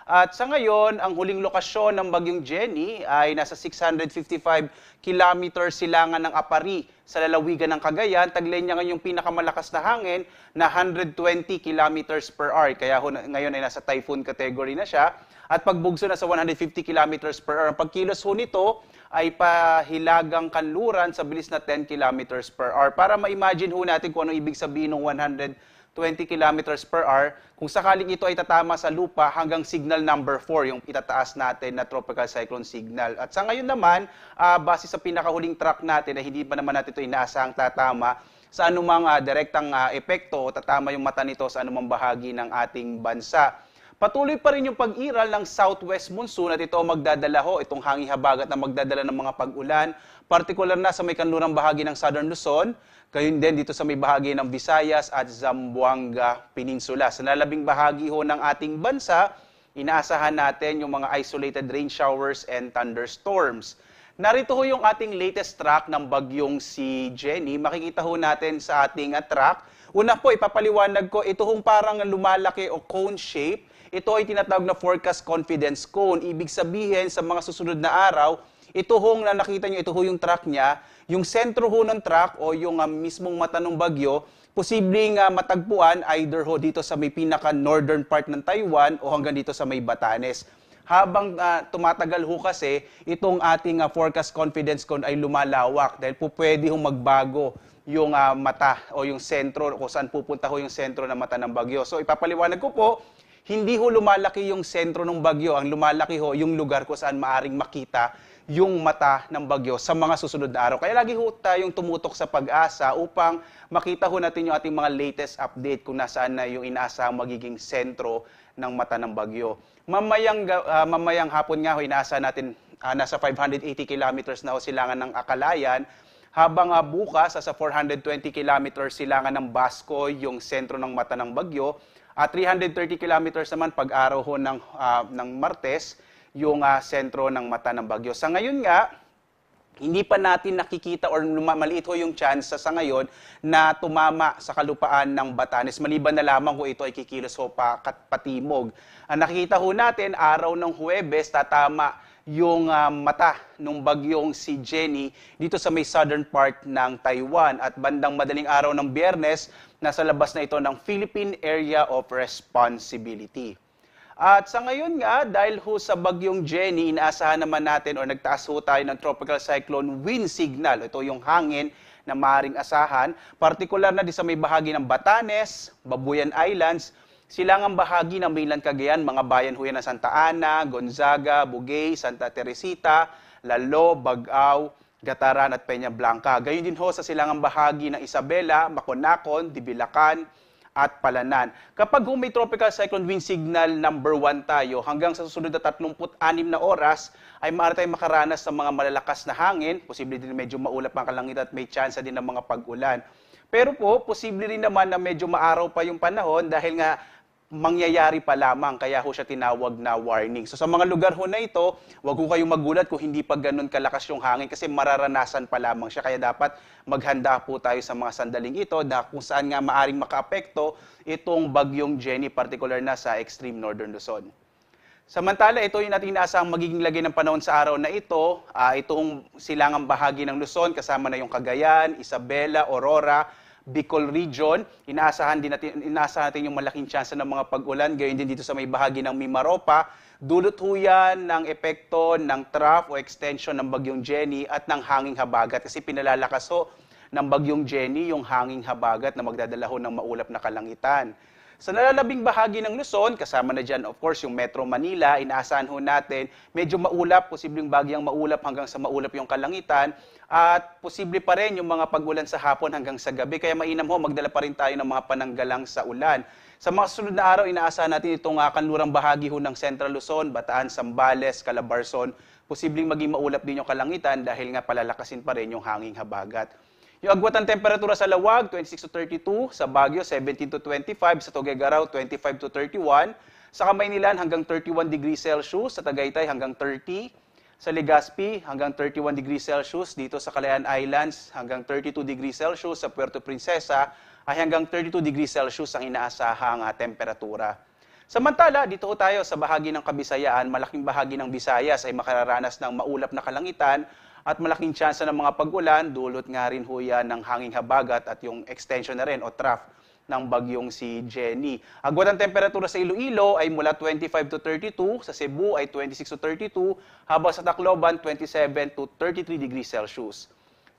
At sa ngayon, ang huling lokasyon ng Bagyong Jenny ay nasa 655 kilometers silangan ng Apari sa lalawigan ng Cagayan. Taglay niya ngayon yung pinakamalakas na hangin na 120 kilometers per hour. Kaya ngayon ay nasa typhoon category na siya. At pagbugso na sa 150 kilometers per hour. Ang pagkilos ho nito ay pahilagang kanluran sa bilis na 10 kilometers per hour. Para ma-imagine ho natin kung ano ibig sabihin ng 120 kilometers per hour, kung sakaling ito ay tatama sa lupa hanggang signal number 4, yung itataas natin na tropical cyclone signal. At sa ngayon naman, base sa pinakahuling track natin na hindi pa naman natin ito inaasahang tatama sa anumang direktang epekto o tatama yung mata nito sa anumang bahagi ng ating bansa. Patuloy pa rin yung pag-iral ng southwest monsoon at ito magdadala ho, itong hanging habagat na magdadala ng mga pag-ulan, partikular na sa may kanlurang bahagi ng Southern Luzon, gayon din dito sa may bahagi ng Visayas at Zamboanga Peninsula. Sa lalabing bahagi ho ng ating bansa, inaasahan natin yung mga isolated rain showers and thunderstorms. Narito ho yung ating latest track ng bagyong si Jenny. Makikita ho natin sa ating track. Una po, ipapaliwanag ko, ito hong parang lumalaki o cone shape. Ito ay tinatawag na forecast confidence cone. Ibig sabihin sa mga susunod na araw, ito hong na nakita nyo, ito ho yung track niya. Yung sentro ho ng track o yung mismong mata ng bagyo, posibleng matagpuan either ho dito sa may pinaka-northern part ng Taiwan o hanggang dito sa may Batanes. Habang tumatagal ho kasi, itong ating forecast confidence cone ay lumalawak dahil po pwede hong magbago yung mata o yung sentro kung saan pupunta ho yung sentro ng mata ng bagyo. So ipapaliwanag ko po, hindi ho lumalaki yung sentro ng bagyo, ang lumalaki ho yung lugar kung saan maaring makita yung mata ng bagyo sa mga susunod na araw. Kaya lagi ho tayong tumutok sa Pag-asa upang makita ho natin yung ating mga latest update kung nasaan na yung inaasahang magiging sentro ng mata ng bagyo. Mamayang hapon nga ho, inaasahan natin nasa 580 kilometers na ho silangan ng Akalayan, habang bukas sa 420 kilometers silangan ng Basco yung sentro ng mata ng bagyo, at 330 kilometers naman pag-araw ho ng Martes, yung sentro ng mata ng bagyo. Sa ngayon nga, hindi pa natin nakikita or maliit ho yung chance sa ngayon na tumama sa kalupaan ng Batanes. Maliban na lamang kung ito ay kikilos ho patimog. Ang nakikita ho natin, araw ng Huwebes, tatama yung mata ng bagyong si Jenny dito sa may southern part ng Taiwan. At bandang madaling araw ng Biyernes, nasa labas na ito ng Philippine Area of Responsibility. At sa ngayon nga, dahil ho sa bagyong Jenny, inaasahan naman natin o nagtaas ho tayo ng tropical cyclone wind signal. Ito yung hangin na maaaring asahan, partikular na di sa may bahagi ng Batanes, Babuyan Islands, silangang bahagi ng mainland Cagayan, mga bayan ho yan ng Santa Ana, Gonzaga, Bugay, Santa Teresita, Lalo, Bagao, Gataran at Peña Blanca. Gayon din ho sa silangang bahagi ng Isabela, Maconacon, Dibilacan at Palanan. Kapag may tropical cyclone wind signal number 1 tayo, hanggang sa susunod na 36 na oras, ay maaari tayong makaranas ng mga malalakas na hangin, posible din medyo maulap ang kalangitan at may chance din ng mga pag-ulan. Pero po, posible rin naman na medyo maaraw pa yung panahon dahil nga mangyayari pa lamang, kaya ho siya tinawag na warning. So sa mga lugar ho na ito, wag ho kayong magulat kung hindi pa ganun kalakas yung hangin kasi mararanasan pa lamang siya. Kaya dapat maghanda po tayo sa mga sandaling ito na kung saan nga maaring makaapekto itong bagyong Jenny, particular na sa extreme northern Luzon. Samantala, ito yung natin inaasahang magiging lagay ng panahon sa araw na ito. Itong silangang bahagi ng Luzon, kasama na yung Cagayan, Isabela, Aurora, Bicol Region. Inaasahan natin yung malaking tsansa ng mga pag-ulan. Gayon din dito sa may bahagi ng Mimaropa. Dulot ho yan ng epekto ng trough o extension ng bagyong Jenny at ng hanging habagat. Kasi pinalalakas ho ng bagyong Jenny yung hanging habagat na magdadala ho ng maulap na kalangitan. Sa nalalabing bahagi ng Luzon, kasama na dyan of course yung Metro Manila, inaasahan ho natin medyo maulap, posibleng bagyang maulap hanggang sa maulap yung kalangitan at posible pa rin yung mga pag-ulan sa hapon hanggang sa gabi. Kaya mainam ho, magdala pa rin tayo ng mga pananggalang sa ulan. Sa mga susunod na araw, inaasahan natin itong kanlurang bahagi ho ng Central Luzon, Bataan, Zambales, Calabarzon. Posibleng maging maulap din yung kalangitan dahil nga palalakasin pa rin yung hanging habagat. Yung agwat ng temperatura sa Lawag, 26 to 32, sa Baguio, 17 to 25, sa Tuguegarao, 25 to 31, sa Kamaynilan hanggang 31 degrees Celsius, sa Tagaytay hanggang 30, sa Legazpi hanggang 31 degrees Celsius, dito sa Calayan Islands hanggang 32 degrees Celsius, sa Puerto Princesa ay hanggang 32 degrees Celsius ang inaasahang temperatura. Samantala, dito ho tayo sa bahagi ng Kabisayaan, malaking bahagi ng Visayas ay makararanas ng maulap na kalangitan at malaking tsansa ng mga pag-ulan, dulot nga rin ho yan ng hanging habagat at yung extension na rin o trough ng bagyong si Jenny. Agwat ang temperatura sa Iloilo ay mula 25 to 32, sa Cebu ay 26 to 32, habang sa Tacloban 27 to 33 degrees Celsius.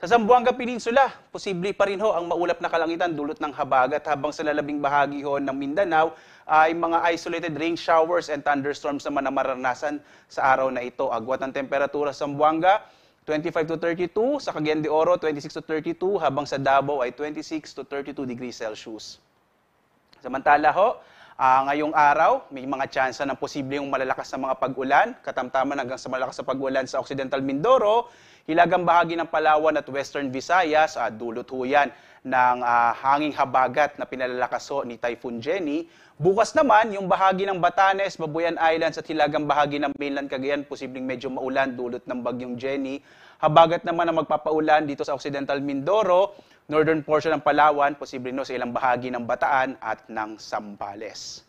Sa Zamboanga Peninsula, posible pa rin ho ang maulap na kalangitan dulot ng habagat, habang sa lalabing bahagi ho ng Mindanao ay mga isolated rain showers and thunderstorms naman na maranasan sa araw na ito. Agwat ang temperatura sa Zamboanga 25 to 32, sa Cagayan de Oro 26 to 32, habang sa Davao ay 26 to 32 degrees Celsius. Samantala ho, ngayong araw, may mga tsansa ng posibleng malalakas na mga pag-ulan, katamtaman hanggang sa malakas na pag-ulan sa Occidental Mindoro, hilagang bahagi ng Palawan at Western Visayas, dulot ho yan ng hanging habagat na pinalalakas ho ni Typhoon Jenny. Bukas naman, yung bahagi ng Batanes, Babuyan Islands at hilagang bahagi ng mainland Cagayan, posibleng medyo maulan dulot ng bagyong Jenny. Habagat naman ang magpapaulan dito sa Occidental Mindoro, northern portion ng Palawan, posible no sa ilang bahagi ng Bataan at ng Zambales.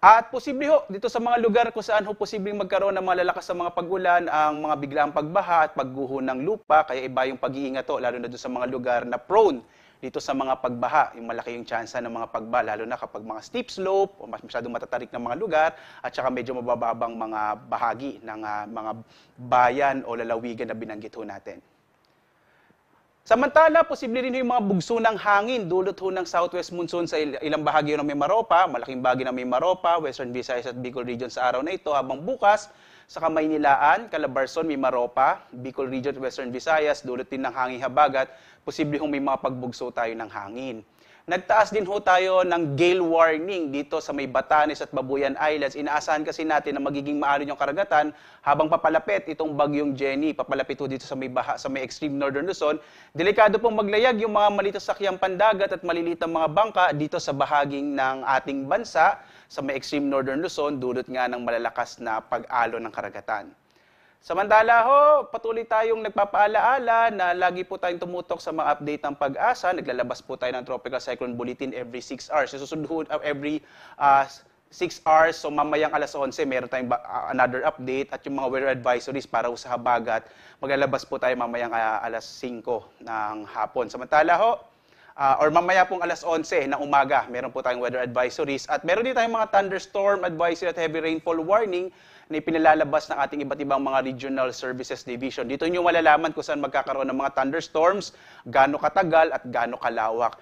At posible ho, dito sa mga lugar kung saan ho posibleng magkaroon ng malalakas sa mga pag-ulan, ang mga biglaang pagbaha at pagguho ng lupa, kaya iba yung pag-iingat ho, lalo na doon sa mga lugar na prone dito sa mga pagbaha, yung malaki yung tsansa ng mga pagbaha, lalo na kapag mga steep slope o masyadong matatarik ng mga lugar at saka medyo mabababang mga bahagi ng mga bayan o lalawigan na binanggit ho natin. Samantala, posible rin yung mga bugso ng hangin, dulot ho ng southwest monsoon sa ilang bahagi ng Mimaropa, malaking bahagi ng Mimaropa, Western Visayas at Bicol Region sa araw na ito, habang bukas sa Kamaynilaan, Calabarzon, Mimaropa, Bicol Region at Western Visayas, dulot din ng hangin habagat, posible hong may mga pagbugso tayo ng hangin. Nagtaas din ho tayo ng gale warning dito sa may Batanes at Babuyan Islands. Inaasahan kasi natin na magiging maalon yung karagatan habang papalapit itong bagyong Jenny. Papalapit ho dito sa may baha, sa may extreme northern Luzon. Delikado pong maglayag yung mga maliit na sakyang pandagat at maliliit na mga bangka dito sa bahaging ng ating bansa sa may extreme northern Luzon, dulot nga ng malalakas na pag-alon ng karagatan. Samantala ho, patuloy tayong nagpapaalaala na lagi po tayong tumutok sa mga update ng Pag-asa. Naglalabas po tayo ng Tropical Cyclone Bulletin every 6 hours. Susunod every 6 hours, so mamayang alas 11, meron tayong another update at yung mga weather advisories para sa habagat. Maglalabas po tayo mamayang alas 5 ng hapon. Samantala ho, or mamaya pong alas 11 ng umaga, meron po tayong weather advisories at meron din tayong mga thunderstorm advisory at heavy rainfall warning na ipinalalabas ng ating iba't ibang mga regional services division. Dito nyo malalaman kung saan magkakaroon ng mga thunderstorms, gaano katagal at gaano kalawak.